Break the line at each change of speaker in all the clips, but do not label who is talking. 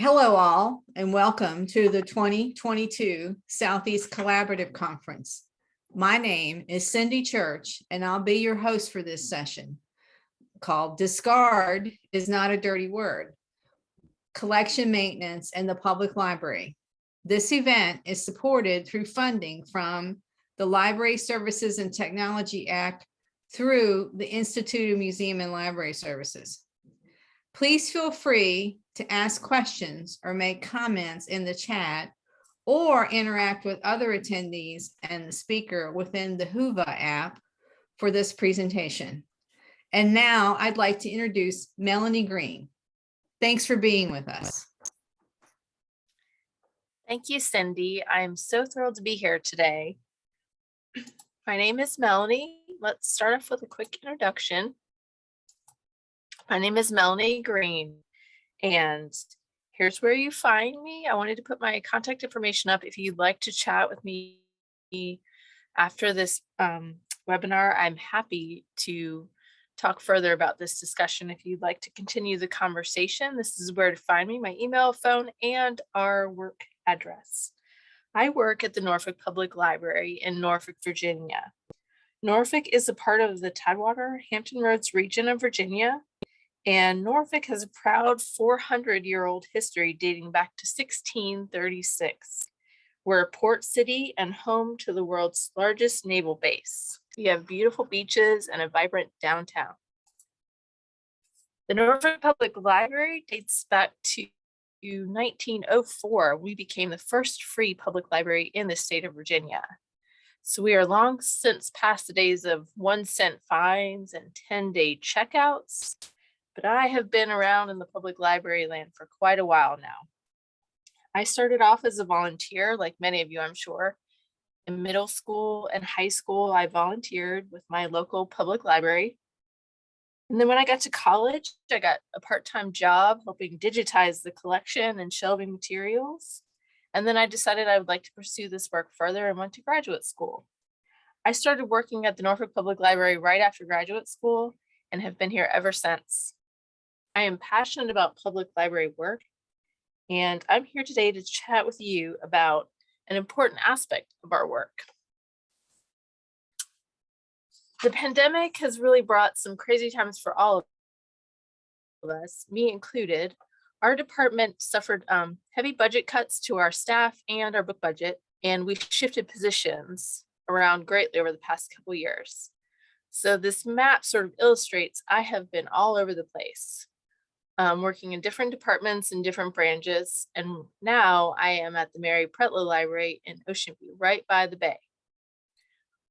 Hello all, and welcome to the 2022 Southeast Collaborative Conference. My name is Cindy Church, and I'll be your host for this session called Discard is Not a Dirty Word, Collection Maintenance in the Public Library. This event is supported through funding from the Library Services and Technology Act through the Institute of Museum and Library Services. Please feel free to ask questions or make comments in the chat or interact with other attendees and the speaker within the Whova app for this presentation. And now I'd like to introduce Melanie Greene. Thanks for being with us.
Thank you, Cindy. I'm so thrilled to be here today. My name is Melanie. Let's start off with a quick introduction. My name is Melanie Greene, and here's where you find me. I wanted to put my contact information up if you'd like to chat with me after this webinar. I'm happy to talk further about this discussion. If you'd like to continue the conversation, this is where to find me, my email, phone, and our work address. I work at the Norfolk Public Library in Norfolk, Virginia. Norfolk is a part of the Tidewater Hampton Roads region of Virginia. And Norfolk has a proud 400-year-old history dating back to 1636. We're a port city and home to the world's largest naval base. We have beautiful beaches and a vibrant downtown. The Norfolk Public Library dates back to 1904. We became the first free public library in the state of Virginia. So we are long since past the days of 1-cent fines and 10-day checkouts. But I have been around in the public library land for quite a while now. I started off as a volunteer, like many of you, I'm sure. In middle school and high school, I volunteered with my local public library. And then when I got to college, I got a part-time job helping digitize the collection and shelving materials. And then I decided I would like to pursue this work further and went to graduate school. I started working at the Norfolk Public Library right after graduate school and have been here ever since. I am passionate about public library work, and I'm here today to chat with you about an important aspect of our work. The pandemic has really brought some crazy times for all of us, me included. Our department suffered heavy budget cuts to our staff and our book budget, and we shifted positions around greatly over the past couple years. So this map sort of illustrates I have been all over the place. Working in different departments and different branches. And now I am at the Mary Pretlow Library in Ocean View, right by the bay.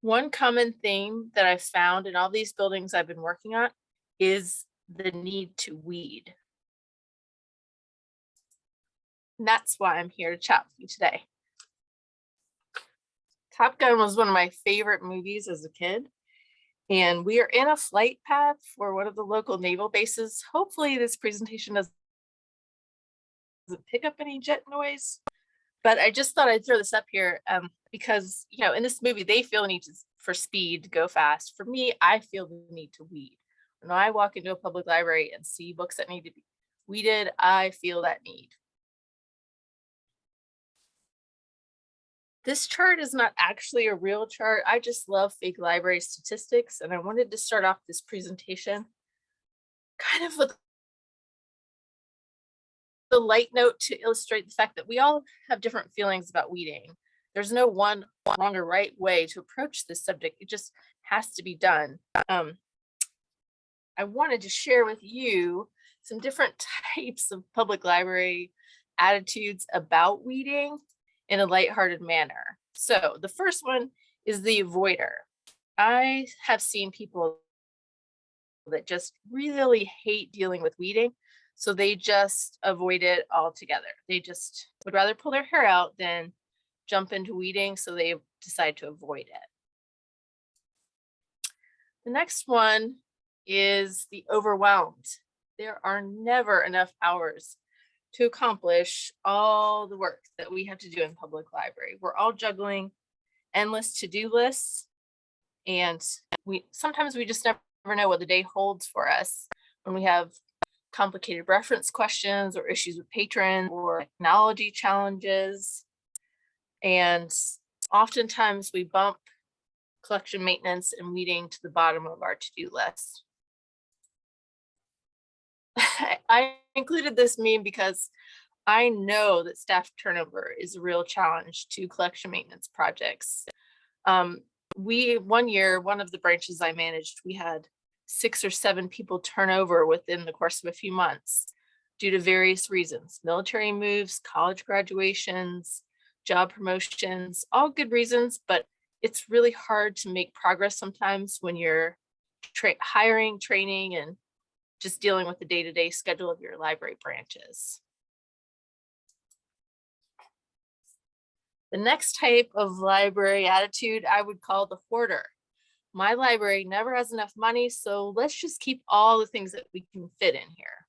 One common theme that I've found in all these buildings I've been working on is the need to weed. And that's why I'm here to chat with you today. Top Gun was one of my favorite movies as a kid. And we are in a flight path for one of the local naval bases. Hopefully this presentation doesn't pick up any jet noise, but I just thought I'd throw this up here because, you know, in this movie, they feel the need for speed to go fast. For me, I feel the need to weed. When I walk into a public library and see books that need to be weeded, I feel that need. This chart is not actually a real chart. I just love fake library statistics, and I wanted to start off this presentation kind of with the light note to illustrate the fact that we all have different feelings about weeding. There's no one wrong or right way to approach this subject. It just has to be done. I wanted to share with you some different types of public library attitudes about weeding in a lighthearted manner. So the first one is the avoider. I have seen people that just really hate dealing with weeding, so they just avoid it altogether. They just would rather pull their hair out than jump into weeding, so they decide to avoid it. The next one is the overwhelmed. There are never enough hours to accomplish all the work that we have to do in public library. We're all juggling endless to-do lists, and sometimes we just never know what the day holds for us when we have complicated reference questions or issues with patrons or technology challenges. And oftentimes we bump collection maintenance and weeding to the bottom of our to-do list. I included this meme because I know that staff turnover is a real challenge to collection maintenance projects. One year, one of the branches I managed, we had 6 or 7 people turn over within the course of a few months due to various reasons: military moves, college graduations, job promotions, all good reasons, but it's really hard to make progress sometimes when you're hiring, training, and just dealing with the day-to-day schedule of your library branches. The next type of library attitude I would call the hoarder. My library never has enough money, so let's just keep all the things that we can fit in here.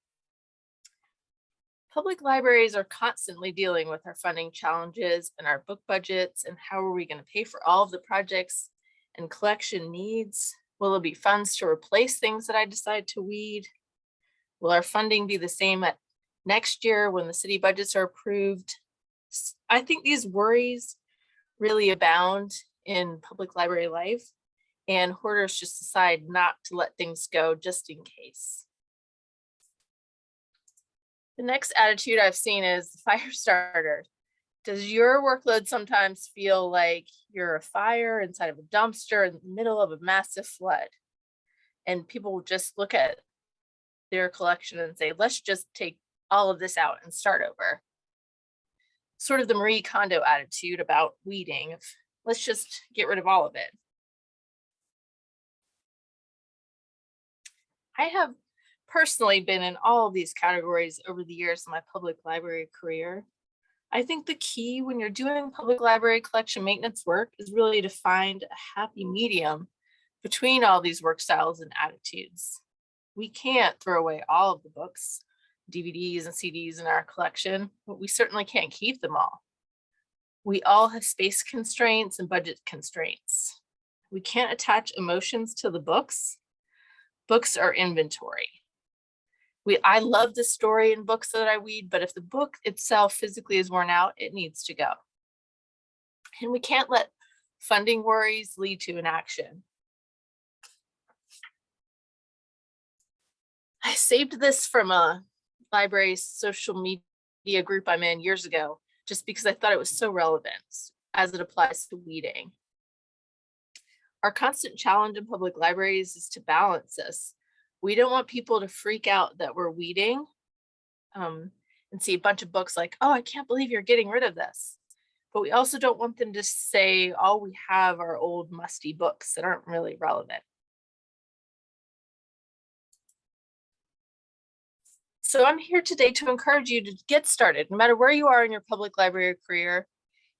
Public libraries are constantly dealing with our funding challenges and our book budgets, and how are we going to pay for all of the projects and collection needs? Will there be funds to replace things that I decide to weed? Will our funding be the same at next year when the city budgets are approved? I think these worries really abound in public library life, and hoarders just decide not to let things go just in case. The next attitude I've seen is the fire starter. Does your workload sometimes feel like you're a fire inside of a dumpster in the middle of a massive flood? And people will just look at their collection and say, let's just take all of this out and start over. Sort of the Marie Kondo attitude about weeding. Let's just get rid of all of it. I have personally been in all of these categories over the years of my public library career. I think the key when you're doing public library collection maintenance work is really to find a happy medium between all these work styles and attitudes. We can't throw away all of the books, DVDs and CDs in our collection, but we certainly can't keep them all. We all have space constraints and budget constraints. We can't attach emotions to the books. Books are inventory. I love the story in books that I read, but if the book itself physically is worn out, it needs to go. And we can't let funding worries lead to inaction. I saved this from a library social media group I'm in years ago, just because I thought it was so relevant as it applies to weeding. Our constant challenge in public libraries is to balance this. We don't want people to freak out that we're weeding and see a bunch of books like, oh, I can't believe you're getting rid of this. But we also don't want them to say, all we have are old musty books that aren't really relevant. So I'm here today to encourage you to get started, no matter where you are in your public library career.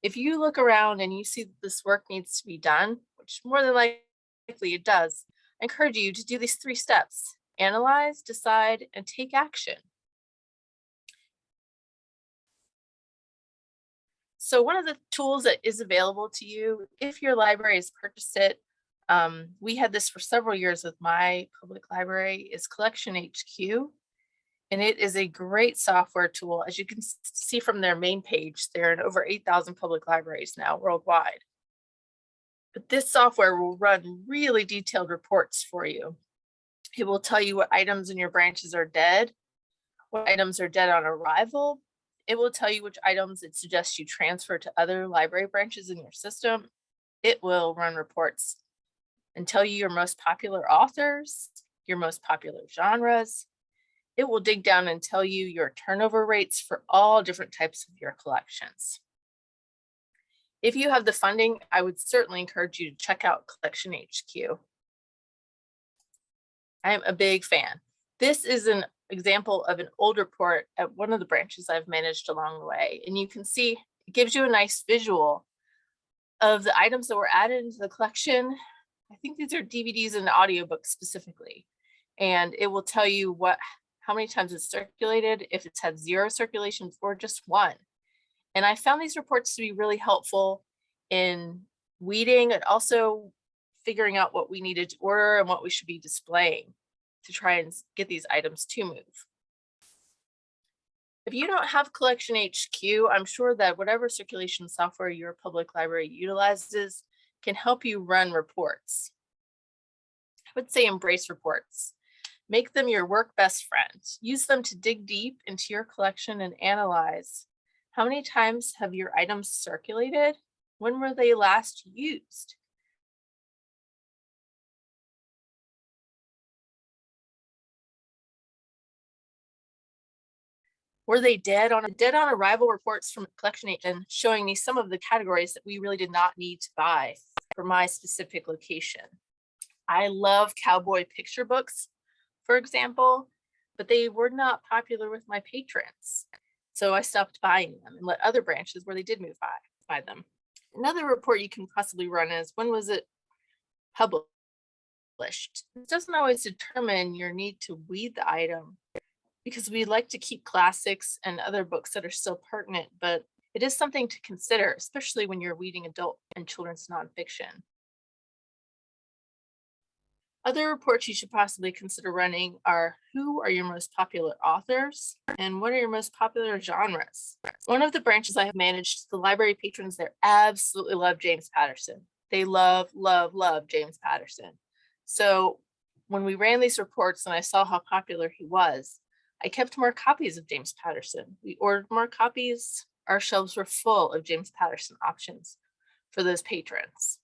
If you look around and you see that this work needs to be done, which more than likely it does, I encourage you to do these 3 steps: analyze, decide, and take action. So one of the tools that is available to you, if your library has purchased it, we had this for several years with my public library, is Collection HQ. And it is a great software tool. As you can see from their main page, they're in over 8,000 public libraries now worldwide. But this software will run really detailed reports for you. It will tell you what items in your branches are dead, what items are dead on arrival. It will tell you which items it suggests you transfer to other library branches in your system. It will run reports and tell you your most popular authors, your most popular genres. It will dig down and tell you your turnover rates for all different types of your collections. If you have the funding, I would certainly encourage you to check out Collection HQ. I am a big fan. This is an example of an old report at one of the branches I've managed along the way. And you can see it gives you a nice visual of the items that were added into the collection. I think these are DVDs and audiobooks specifically. And it will tell you how many times it's circulated, if it's had 0 circulations or just 1. And I found these reports to be really helpful in weeding and also figuring out what we needed to order and what we should be displaying to try and get these items to move. If you don't have Collection HQ, I'm sure that whatever circulation software your public library utilizes can help you run reports. I would say embrace reports. Make them your work best friend. Use them to dig deep into your collection and analyze how many times have your items circulated? When were they last used? Were they dead on arrival reports from collection agent showing me some of the categories that we really did not need to buy for my specific location. I love cowboy picture books, for example, but they were not popular with my patrons. So I stopped buying them and let other branches where they did move buy them. Another report you can possibly run is when was it published? It doesn't always determine your need to weed the item because we like to keep classics and other books that are still pertinent, but it is something to consider, especially when you're weeding adult and children's nonfiction. Other reports you should possibly consider running are who are your most popular authors and what are your most popular genres. One of the branches I have managed, the library patrons there absolutely love James Patterson. They love, love, love James Patterson. So when we ran these reports and I saw how popular he was, I kept more copies of James Patterson. We ordered more copies. Our shelves were full of James Patterson options for those patrons.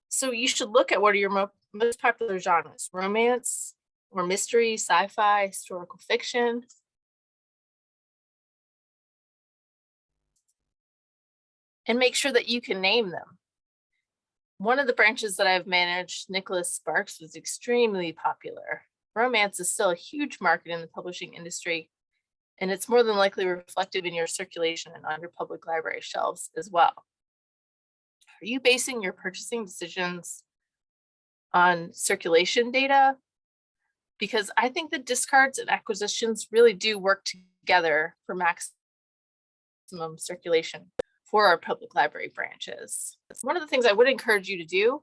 So you should look at what are your most popular genres, romance or mystery, sci-fi, historical fiction. And make sure that you can name them. One of the branches that I've managed, Nicholas Sparks, was extremely popular. Romance is still a huge market in the publishing industry, and it's more than likely reflected in your circulation and on your public library shelves as well. Are you basing your purchasing decisions on circulation data? Because I think that discards and acquisitions really do work together for maximum circulation for our public library branches. One of the things I would encourage you to do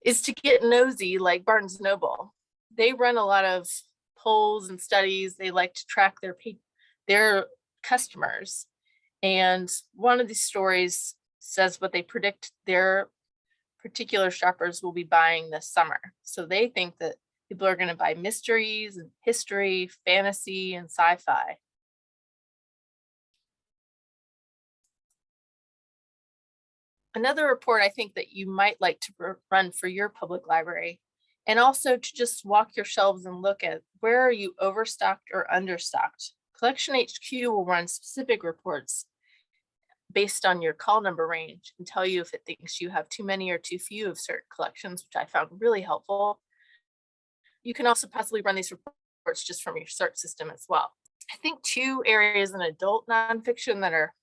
is to get nosy like Barnes & Noble. They run a lot of polls and studies. They like to track their customers. And one of these stories says what they predict their particular shoppers will be buying this summer. So they think that people are going to buy mysteries and history, fantasy, and sci-fi. Another report I think that you might like to run for your public library, and also to just walk your shelves and look at where are you overstocked or understocked. Collection HQ will run specific reports based on your call number range and tell you if it thinks you have too many or too few of certain collections, which I found really helpful. You can also possibly run these reports just from your search system as well. I think two areas in adult nonfiction that are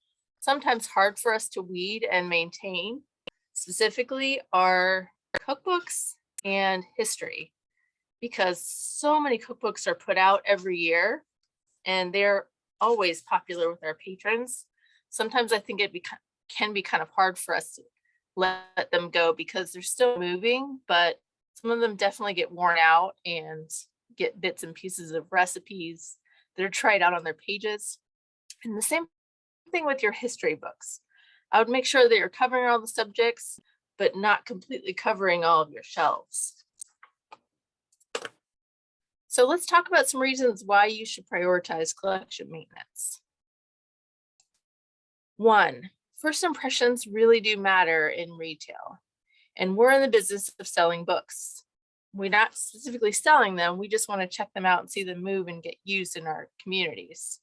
sometimes hard for us to weed and maintain specifically are cookbooks and history, because so many cookbooks are put out every year and they're always popular with our patrons. Sometimes I think it can be kind of hard for us to let them go because they're still moving, but some of them definitely get worn out and get bits and pieces of recipes that are tried out on their pages. And the same thing with your history books. I would make sure that you're covering all the subjects, but not completely covering all of your shelves. So let's talk about some reasons why you should prioritize collection maintenance. 1, first impressions really do matter in retail, and we're in the business of selling books. We're not specifically selling them, we just want to check them out and see them move and get used in our communities.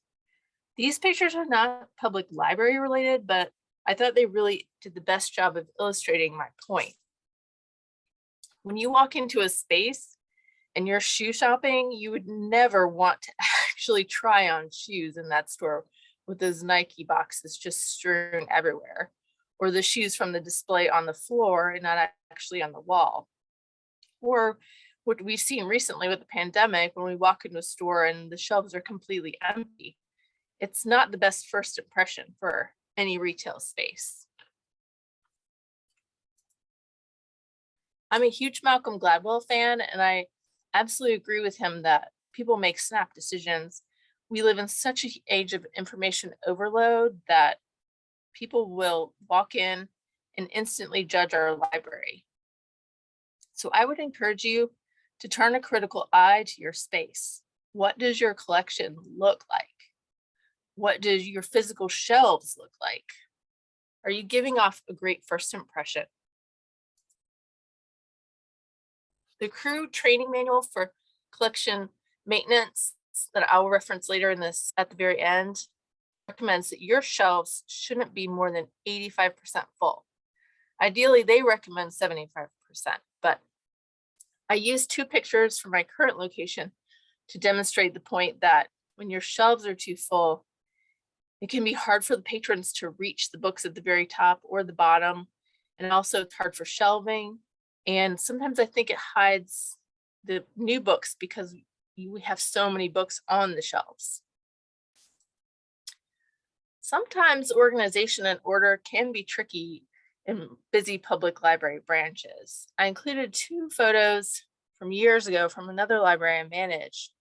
These pictures are not public library related, but I thought they really did the best job of illustrating my point. When you walk into a space and you're shoe shopping, you would never want to actually try on shoes in that store with those Nike boxes just strewn everywhere, or the shoes from the display on the floor and not actually on the wall. Or what we've seen recently with the pandemic, when we walk into a store and the shelves are completely empty. It's not the best first impression for any retail space. I'm a huge Malcolm Gladwell fan, and I absolutely agree with him that people make snap decisions We live in such an age of information overload that people will walk in and instantly judge our library. So I would encourage you to turn a critical eye to your space. What does your collection look like? What do your physical shelves look like? Are you giving off a great first impression? The Crew Training Manual for Collection Maintenance that I will reference later in this at the very end recommends that your shelves shouldn't be more than 85% full. Ideally, they recommend 75%, but I used 2 pictures from my current location to demonstrate the point that when your shelves are too full, it can be hard for the patrons to reach the books at the very top or the bottom. And also it's hard for shelving. And sometimes I think it hides the new books because we have so many books on the shelves. Sometimes organization and order can be tricky in busy public library branches. I included 2 photos from years ago from another library I managed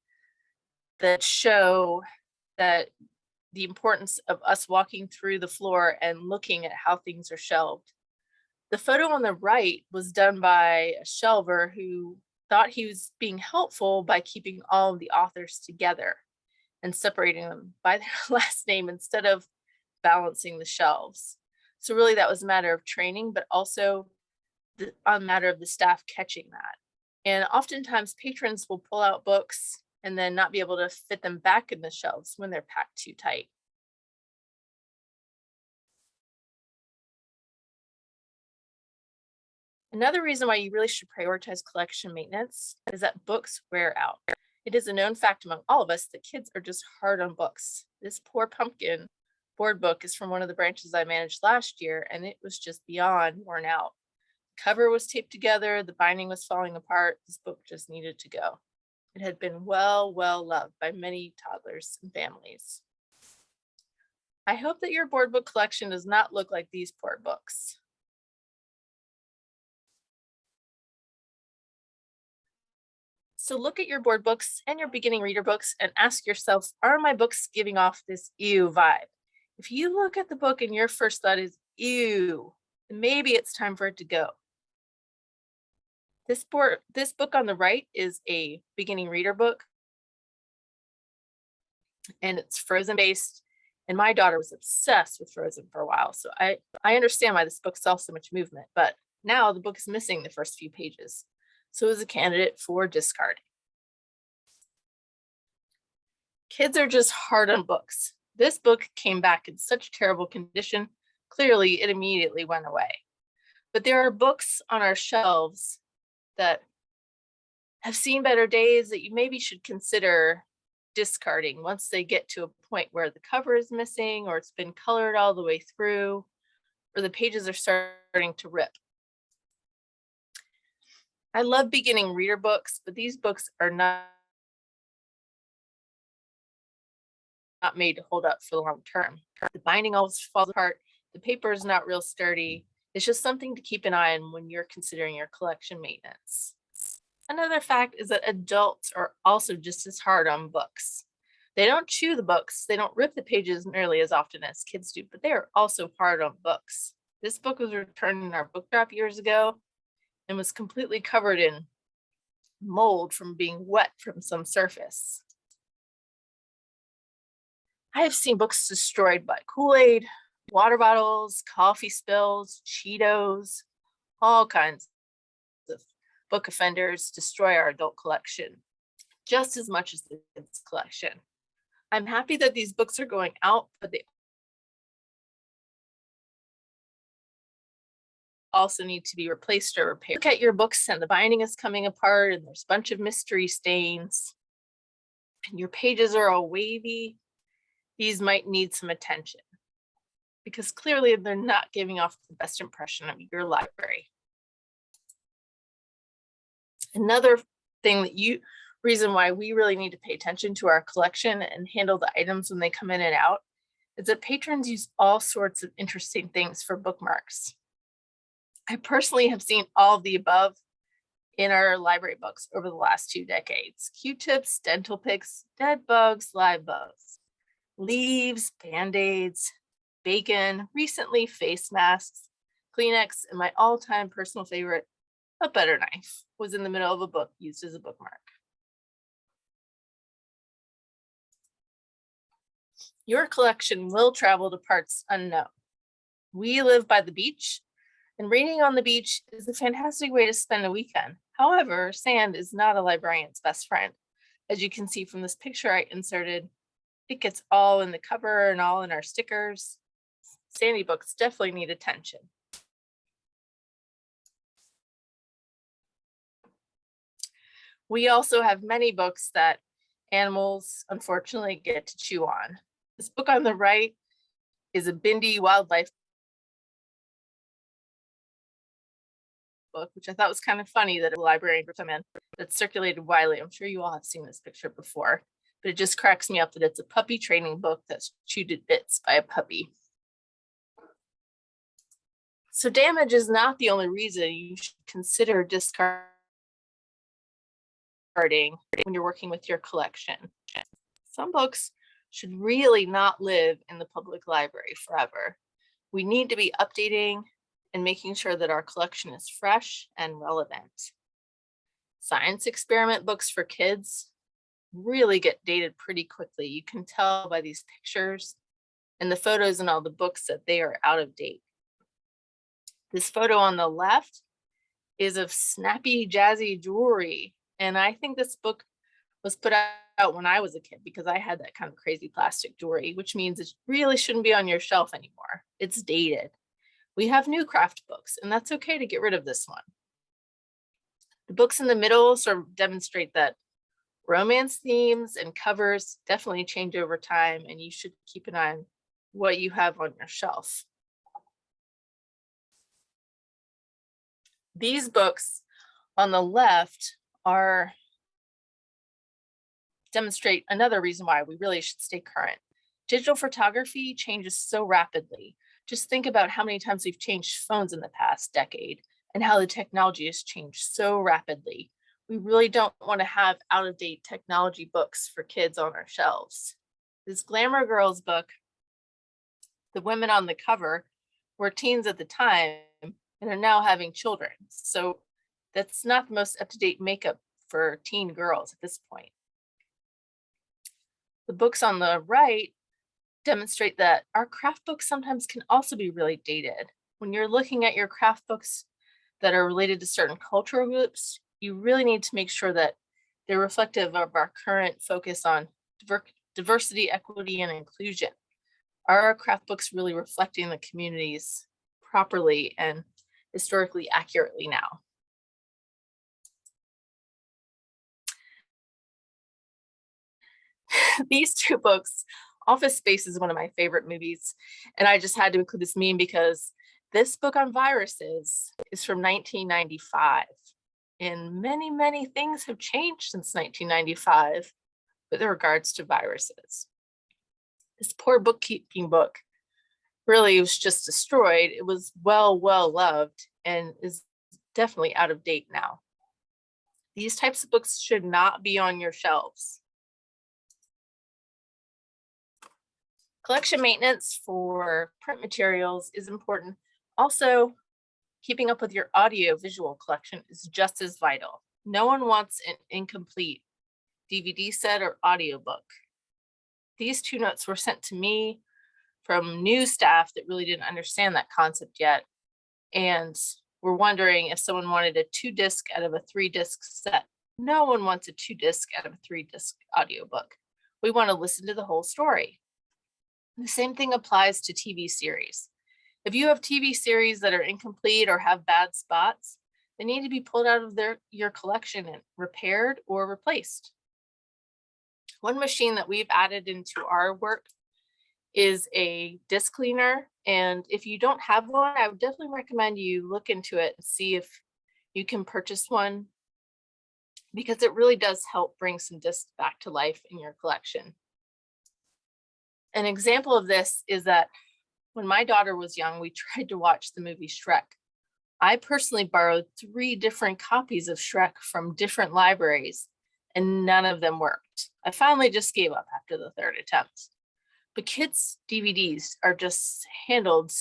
that show that the importance of us walking through the floor and looking at how things are shelved. The photo on the right was done by a shelver who thought he was being helpful by keeping all of the authors together and separating them by their last name instead of balancing the shelves. So really that was a matter of training, but also a matter of the staff catching that. And oftentimes patrons will pull out books and then not be able to fit them back in the shelves when they're packed too tight. Another reason why you really should prioritize collection maintenance is that books wear out. It is a known fact among all of us that kids are just hard on books. This Poor Pumpkin board book is from one of the branches I managed last year, and it was just beyond worn out. The cover was taped together, the binding was falling apart. This book just needed to go. It had been well loved by many toddlers and families. I hope that your board book collection does not look like these poor books. So look at your board books and your beginning reader books and ask yourself, are my books giving off this ew vibe? If you look at the book and your first thought is ew, then maybe it's time for it to go. This book on the right is a beginning reader book, and it's Frozen based. And my daughter was obsessed with Frozen for a while. So I understand why this book saw so much movement, but now the book is missing the first few pages. So it was a candidate for discarding. Kids are just hard on books. This book came back in such terrible condition. Clearly, it immediately went away. But there are books on our shelves that have seen better days that you maybe should consider discarding once they get to a point where the cover is missing or it's been colored all the way through or the pages are starting to rip. I love beginning reader books, but these books are not made to hold up for the long term. The binding always falls apart. The paper is not real sturdy. It's just something to keep an eye on when you're considering your collection maintenance. Another fact is that adults are also just as hard on books. They don't chew the books. They don't rip the pages nearly as often as kids do, but they are also hard on books. This book was returned in our book drop years ago and was completely covered in mold from being wet from some surface. I have seen books destroyed by Kool-Aid, water bottles, coffee spills, Cheetos, all kinds of book offenders destroy our adult collection just as much as the kids' collection. I'm happy that these books are going out, but they also need to be replaced or repaired. Look at your books and the binding is coming apart and there's a bunch of mystery stains and your pages are all wavy. These might need some attention because clearly they're not giving off the best impression of your library. Another reason why we really need to pay attention to our collection and handle the items when they come in and out is that patrons use all sorts of interesting things for bookmarks. I personally have seen all of the above in our library books over the last 2 decades. Q-tips, dental picks, dead bugs, live bugs, leaves, Band-Aids, bacon, recently face masks, Kleenex, and my all-time personal favorite, a butter knife, was in the middle of a book used as a bookmark. Your collection will travel to parts unknown. We live by the beach, and reading on the beach is a fantastic way to spend a weekend. However, sand is not a librarian's best friend. As you can see from this picture I inserted, it gets all in the cover and all in our stickers. Sandy books definitely need attention. We also have many books that animals unfortunately get to chew on. This book on the right is a Bindi wildlife book, which I thought was kind of funny that a librarian put them in. That's circulated widely. I'm sure you all have seen this picture before, but it just cracks me up that it's a puppy training book that's chewed to bits by a puppy. So damage is not the only reason you should consider discarding when you're working with your collection. Some books should really not live in the public library forever. We need to be updating and making sure that our collection is fresh and relevant. Science experiment books for kids really get dated pretty quickly. You can tell by these pictures and the photos in all the books that they are out of date. This photo on the left is of snappy, jazzy jewelry. And I think this book was put out when I was a kid because I had that kind of crazy plastic jewelry, which means it really shouldn't be on your shelf anymore. It's dated. We have new craft books, and that's okay to get rid of this one. The books in the middle sort of demonstrate that romance themes and covers definitely change over time, and you should keep an eye on what you have on your shelf. These books on the left demonstrate another reason why we really should stay current. Digital photography changes so rapidly. Just think about how many times we've changed phones in the past decade and how the technology has changed so rapidly. We really don't want to have out-of-date technology books for kids on our shelves. This Glamour Girls book, the women on the cover were teens at the time and are now having children. So that's not the most up-to-date makeup for teen girls at this point. The books on the right demonstrate that our craft books sometimes can also be really dated. When you're looking at your craft books that are related to certain cultural groups, you really need to make sure that they're reflective of our current focus on diversity, equity, and inclusion. Are our craft books really reflecting the communities properly and historically accurately now? These two books, Office Space is one of my favorite movies, and I just had to include this meme because this book on viruses is from 1995, and many, many things have changed since 1995 with regards to viruses. This poor bookkeeping book really was just destroyed. It was well loved and is definitely out of date now. These types of books should not be on your shelves. Collection maintenance for print materials is important. Also, keeping up with your audio-visual collection is just as vital. No one wants an incomplete DVD set or audiobook. These two notes were sent to me from new staff that really didn't understand that concept yet, and were wondering if someone wanted a 2-disc out of a 3-disc set. No one wants a 2-disc out of a 3-disc audiobook. We want to listen to the whole story. The same thing applies to TV series. If you have TV series that are incomplete or have bad spots, they need to be pulled out of your collection and repaired or replaced. One machine that we've added into our work is a disc cleaner. And if you don't have one, I would definitely recommend you look into it and see if you can purchase one, because it really does help bring some discs back to life in your collection. An example of this is that when my daughter was young, we tried to watch the movie Shrek I personally borrowed 3 different copies of Shrek from different libraries, and none of them worked. I finally just gave up after the 3rd attempt. But kids' DVDs are just handled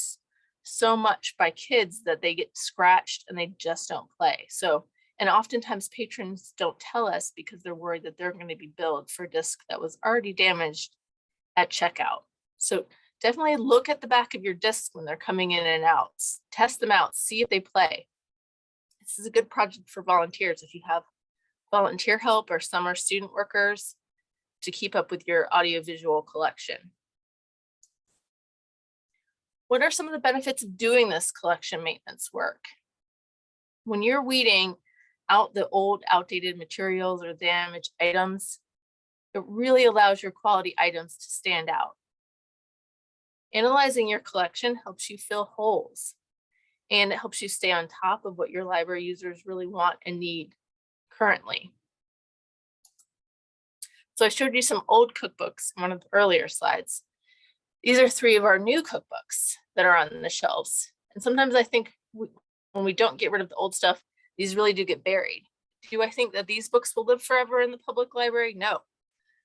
so much by kids that they get scratched and they just don't play. So, and oftentimes patrons don't tell us because they're worried that they're going to be billed for a disc that was already damaged at checkout. So definitely look at the back of your discs when they're coming in and out. Test them out, see if they play. This is a good project for volunteers if you have volunteer help or summer student workers to keep up with your audiovisual collection. What are some of the benefits of doing this collection maintenance work? When you're weeding out the old outdated materials or damaged items, it really allows your quality items to stand out. Analyzing your collection helps you fill holes, and it helps you stay on top of what your library users really want and need currently. So I showed you some old cookbooks in one of the earlier slides. These are 3 of our new cookbooks that are on the shelves. And sometimes I think when we don't get rid of the old stuff, these really do get buried. Do I think that these books will live forever in the public library? No.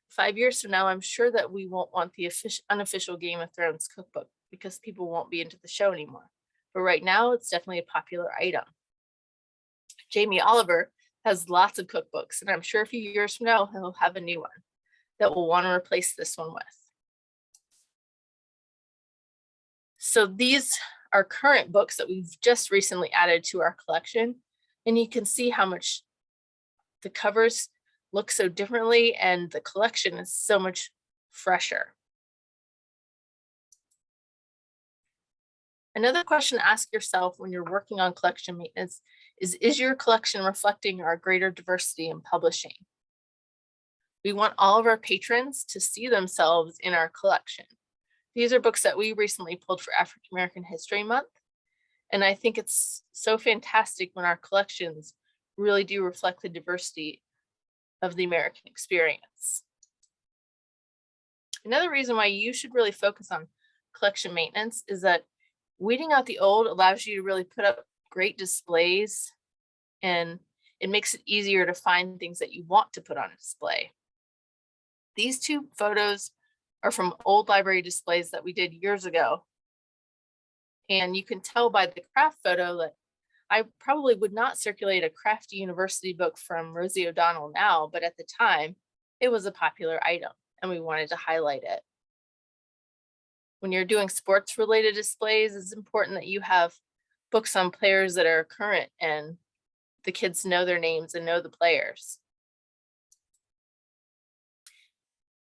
5 years from now, I'm sure that we won't want the unofficial Game of Thrones cookbook because people won't be into the show anymore. But right now, it's definitely a popular item. Jamie Oliver has lots of cookbooks, and I'm sure a few years from now, he'll have a new one that we'll want to replace this one with. So these are current books that we've just recently added to our collection, and you can see how much the covers look so differently and the collection is so much fresher. Another question to ask yourself when you're working on collection maintenance is your collection reflecting our greater diversity in publishing? We want all of our patrons to see themselves in our collection. These are books that we recently pulled for African American History Month. And I think it's so fantastic when our collections really do reflect the diversity of the American experience. Another reason why you should really focus on collection maintenance is that weeding out the old allows you to really put up great displays, and it makes it easier to find things that you want to put on display. These 2 photos are from old library displays that we did years ago. And you can tell by the craft photo that I probably would not circulate a Crafty University book from Rosie O'Donnell now, but at the time, it was a popular item and we wanted to highlight it. When you're doing sports-related displays, it's important that you have books on players that are current and the kids know their names and know the players.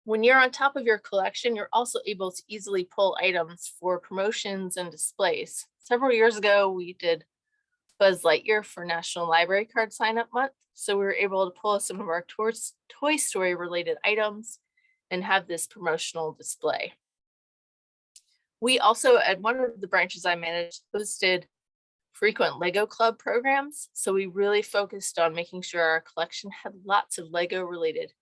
When you're on top of your collection, you're also able to easily pull items for promotions and displays. Several years ago, we did Buzz Lightyear for National Library Card Sign-Up Month. So we were able to pull some of our Toy Story related items and have this promotional display. We also, at one of the branches I managed, hosted frequent Lego Club programs. So we really focused on making sure our collection had lots of Lego related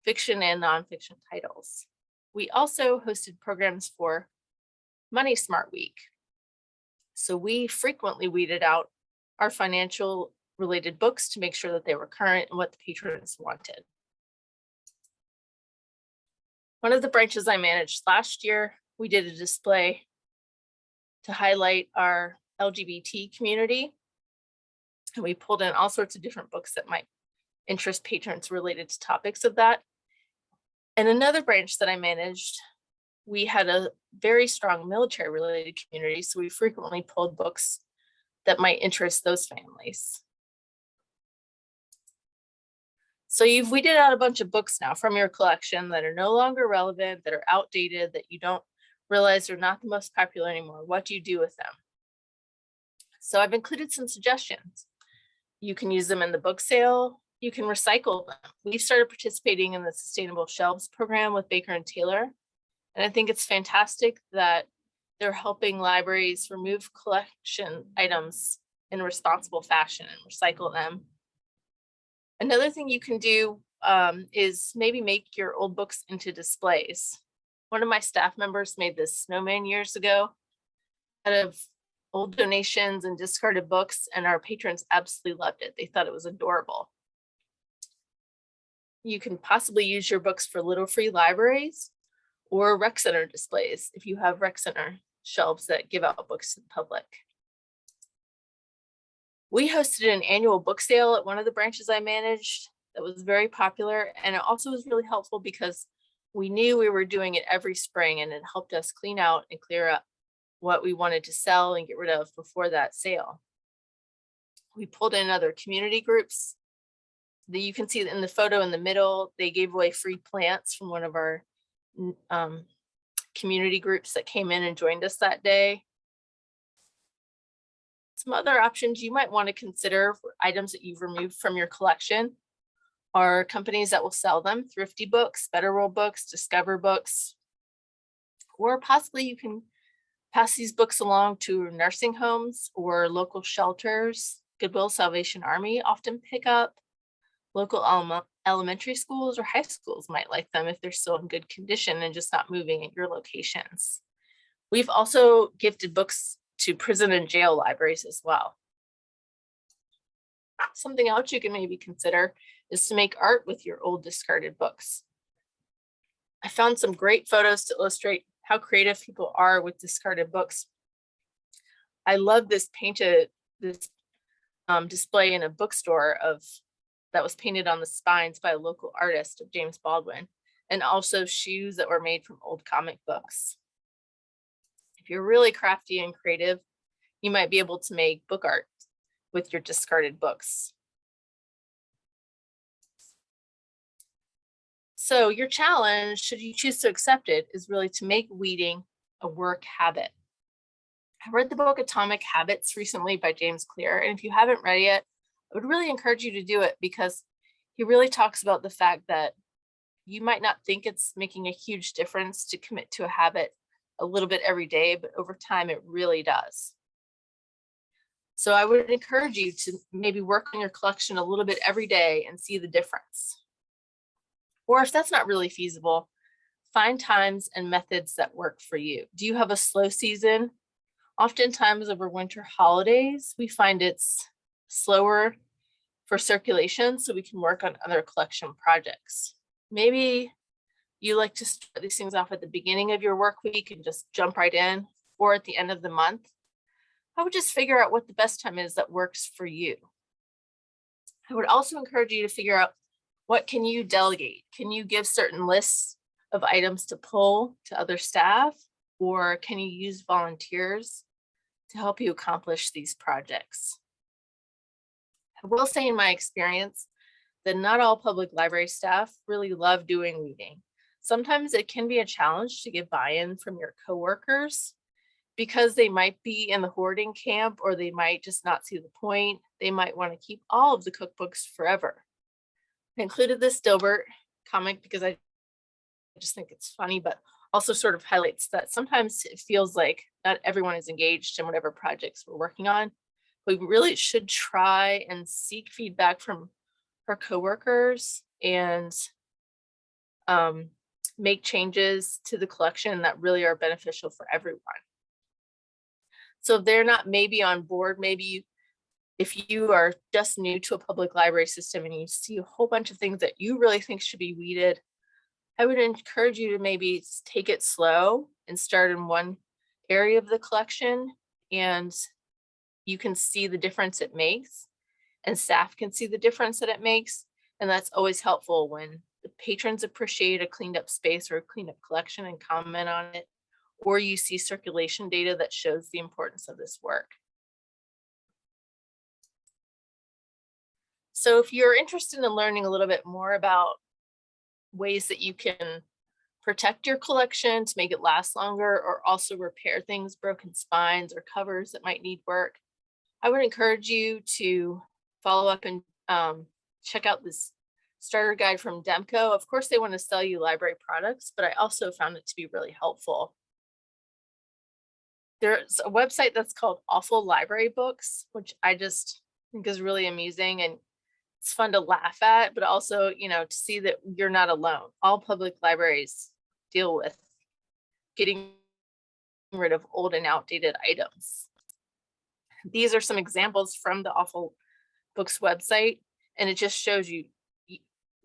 fiction and nonfiction titles. We also hosted programs for Money Smart Week. So we frequently weeded out our financial related books to make sure that they were current and what the patrons wanted. One of the branches I managed last year, we did a display to highlight our LGBT community. And we pulled in all sorts of different books that might interest patrons related to topics of that. And another branch that I managed, we had a very strong military related community. So we frequently pulled books that might interest those families. So you've weeded out a bunch of books now from your collection that are no longer relevant, that are outdated, that you don't realize they're not the most popular anymore. What do you do with them? So I've included some suggestions. You can use them in the book sale. You can recycle them. We've started participating in the Sustainable Shelves program with Baker and Taylor. And I think it's fantastic that they're helping libraries remove collection items in a responsible fashion and recycle them. Another thing you can do is maybe make your old books into displays. One of my staff members made this snowman years ago out of old donations and discarded books, and our patrons absolutely loved it. They thought it was adorable. You can possibly use your books for little free libraries or rec center displays if you have rec center shelves that give out books to the public. We hosted an annual book sale at one of the branches I managed that was very popular, and it also was really helpful because we knew we were doing it every spring, and it helped us clean out and clear up what we wanted to sell and get rid of before that sale. We pulled in other community groups. You can see in the photo in the middle, they gave away free plants from one of our community groups that came in and joined us that day. Some other options you might want to consider for items that you've removed from your collection are companies that will sell them: Thrifty Books, Better World Books, Discover Books, or possibly you can pass these books along to nursing homes or local shelters. Goodwill, Salvation Army often pick up. Local elementary schools or high schools might like them if they're still in good condition and just not moving at your locations. We've also gifted books to prison and jail libraries as well. Something else you can maybe consider is to make art with your old discarded books. I found some great photos to illustrate how creative people are with discarded books. I love this display in a bookstore that was painted on the spines by a local artist of James Baldwin, and also shoes that were made from old comic books. If you're really crafty and creative, you might be able to make book art with your discarded books. So your challenge, should you choose to accept it, is really to make reading a work habit. I read the book Atomic Habits recently by James Clear, and if you haven't read it yet, I would really encourage you to do it because he really talks about the fact that you might not think it's making a huge difference to commit to a habit a little bit every day, but over time it really does. So I would encourage you to maybe work on your collection a little bit every day and see the difference. Or if that's not really feasible, find times and methods that work for you. Do you have a slow season? Oftentimes over winter holidays, we find it's slower for circulation, so we can work on other collection projects. Maybe you like to start these things off at the beginning of your work week and just jump right in, or at the end of the month. I would just figure out what the best time is that works for you. I would also encourage you to figure out, what can you delegate? Can you give certain lists of items to pull to other staff, or can you use volunteers to help you accomplish these projects? I will say in my experience that not all public library staff really love doing reading. Sometimes it can be a challenge to get buy-in from your coworkers because they might be in the hoarding camp, or they might just not see the point. They might want to keep all of the cookbooks forever. I included this Dilbert comic because I just think it's funny, but also sort of highlights that sometimes it feels like not everyone is engaged in whatever projects we're working on. We really should try and seek feedback from our coworkers and make changes to the collection that really are beneficial for everyone. So if they're not maybe on board, maybe if you are just new to a public library system and you see a whole bunch of things that you really think should be weeded, I would encourage you to maybe take it slow and start in one area of the collection, and you can see the difference it makes, and staff can see the difference that it makes. And that's always helpful when the patrons appreciate a cleaned up space or a cleaned up collection and comment on it, or you see circulation data that shows the importance of this work. So if you're interested in learning a little bit more about ways that you can protect your collection to make it last longer, or also repair things, broken spines or covers that might need work, I would encourage you to follow up and check out this starter guide from Demco. Of course, they want to sell you library products, but I also found it to be really helpful. There's a website that's called Awful Library Books, which I just think is really amusing, and it's fun to laugh at, but also, to see that you're not alone. All public libraries deal with getting rid of old and outdated items. These are some examples from the Awful Books website, and it just shows you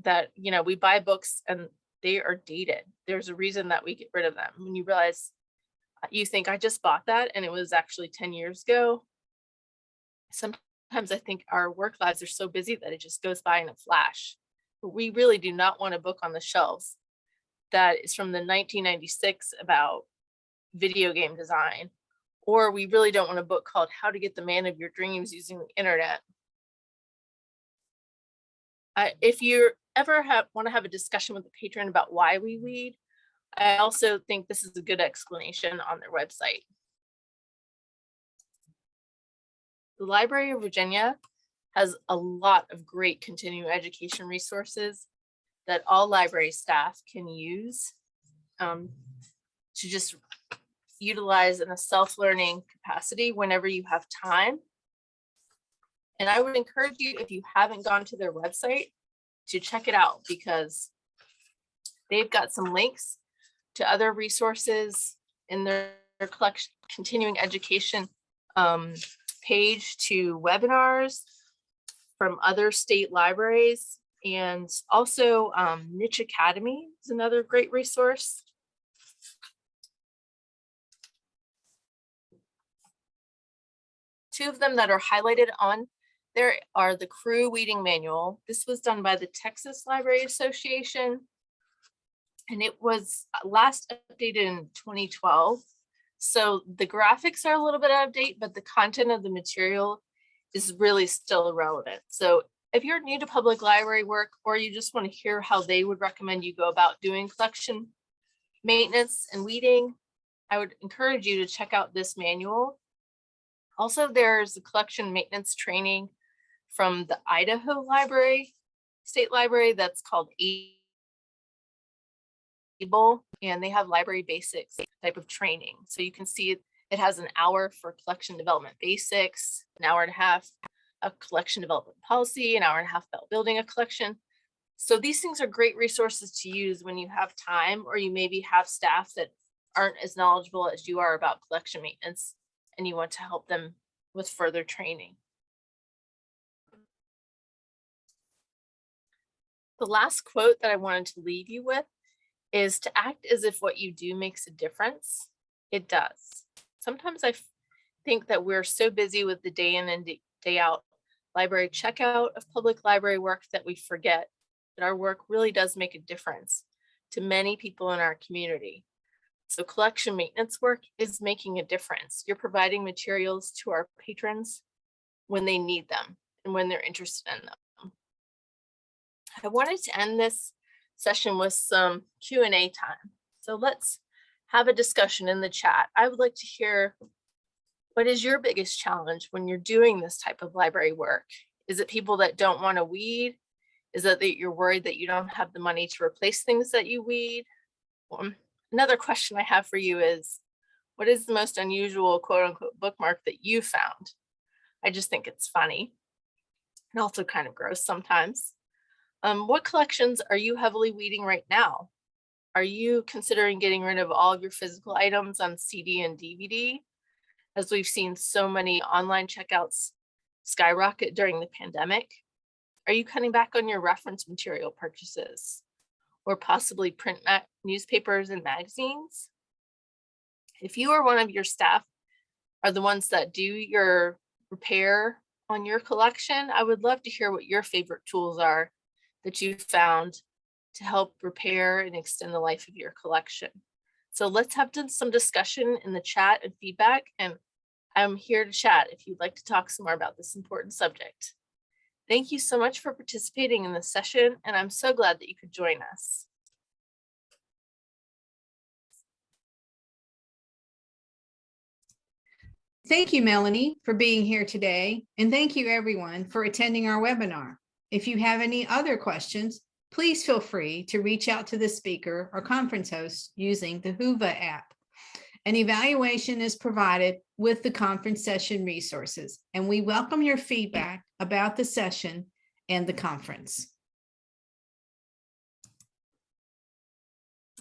that, we buy books and they are dated. There's a reason that we get rid of them. When you realize, you think, I just bought that and it was actually 10 years ago. Sometimes I think our work lives are so busy that it just goes by in a flash. But we really do not want a book on the shelves that is from the 1996 about video game design, or we really don't want a book called How to Get the Man of Your Dreams Using the Internet. If you ever want to have a discussion with the patron about why we weed, I also think this is a good explanation on their website. The Library of Virginia has a lot of great continuing education resources that all library staff can use to just utilize in a self-learning capacity whenever you have time. And I would encourage you, if you haven't gone to their website, to check it out, because they've got some links to other resources in their collection, continuing education page, to webinars from other state libraries, and also Niche Academy is another great resource. Two of them that are highlighted on there are the Crew Weeding Manual. This was done by the Texas Library Association, and it was last updated in 2012. So the graphics are a little bit out of date, but the content of the material is really still relevant. So if you're new to public library work, or you just want to hear how they would recommend you go about doing collection maintenance and weeding, I would encourage you to check out this manual. Also, there's a collection maintenance training from the Idaho Library, State Library, that's called ABLE, and they have library basics type of training. So you can see it has an hour for collection development basics, an hour and a half of collection development policy, an hour and a half about building a collection. So these things are great resources to use when you have time, or you maybe have staff that aren't as knowledgeable as you are about collection maintenance, and you want to help them with further training. The last quote that I wanted to leave you with is to act as if what you do makes a difference. It does. Sometimes I think that we're so busy with the day in and day out library checkout of public library work that we forget that our work really does make a difference to many people in our community. So collection maintenance work is making a difference. You're providing materials to our patrons when they need them and when they're interested in them. I wanted to end this session with some Q&A time. So let's have a discussion in the chat. I would like to hear, what is your biggest challenge when you're doing this type of library work? Is it people that don't want to weed? Is it that you're worried that you don't have the money to replace things that you weed? Another question I have for you is, what is the most unusual quote unquote bookmark that you found? I just think it's funny and also kind of gross sometimes. What collections are you heavily weeding right now? Are you considering getting rid of all of your physical items on CD and DVD? As we've seen so many online checkouts skyrocket during the pandemic. Are you cutting back on your reference material purchases, or possibly print newspapers and magazines? If you or one of your staff are the ones that do your repair on your collection, I would love to hear what your favorite tools are that you found to help repair and extend the life of your collection. So let's have some discussion in the chat and feedback, and I'm here to chat if you'd like to talk some more about this important subject. Thank you so much for participating in this session, and I'm so glad that you could join us.
Thank you, Melanie, for being here today, and thank you everyone for attending our webinar. If you have any other questions, please feel free to reach out to the speaker or conference host using the Whova app. An evaluation is provided with the conference session resources, and we welcome your feedback about the session and the conference.